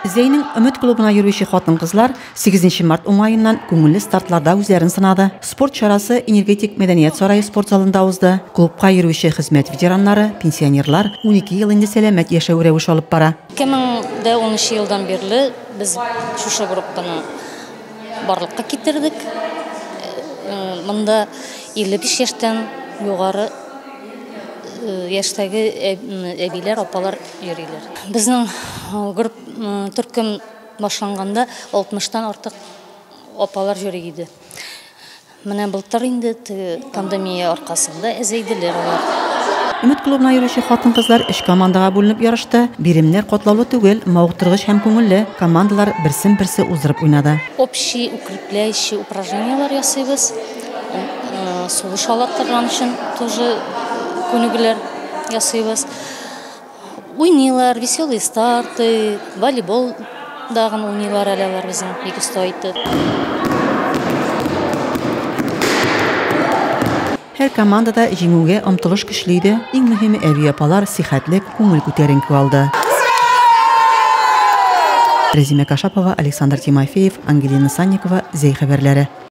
Зейнің Үміт клубына йөрүче хатын-кызлар 8 март уңайыннан күңелле стартларда үзләрен сынады. Спорт чарасы энергетик мәдәният сарае спорт залында узды. Клубка йөрүче хезмәт ветераннары, пенсионерлар 12 ел инде сәламәт яшәү рәвеше алып бара. 2010 елдан бирле без шушы группаны барлыкка китердек. Монда 55 яшьтән югары яшьтәге әбиләр, апалар йөриләр. Безнең төркем башланганда 60-тан артык апалар йөри иде. Менә былтыр инде пандемия аркасында әзәйделәр алар. Үміт клубына йөрүче хатын-кызлар 3 командага бүленеп ярышты. Биремнәр катлаулы түгел, мавыктыргыч һәм күңелле. Командалар берсен-берсе уздырып уйнады. Общий укрепляющие упражнениялар ясыйбыз. Сугыш алаттырган өчен тоже күнегеләр ясыйбыз. Уйныйлар, веселые старты, волейбол дагы уйныйлар алалар безнең Егестойты. Һәр командада җиңүгә омтылыш көчле иде. Иң мөһиме әби апалар сихәтлек, күңел күтәренке алды. Резима Кашапова, Александр Тимофеев, Ангелина Санникова, Зей хәбәрләре.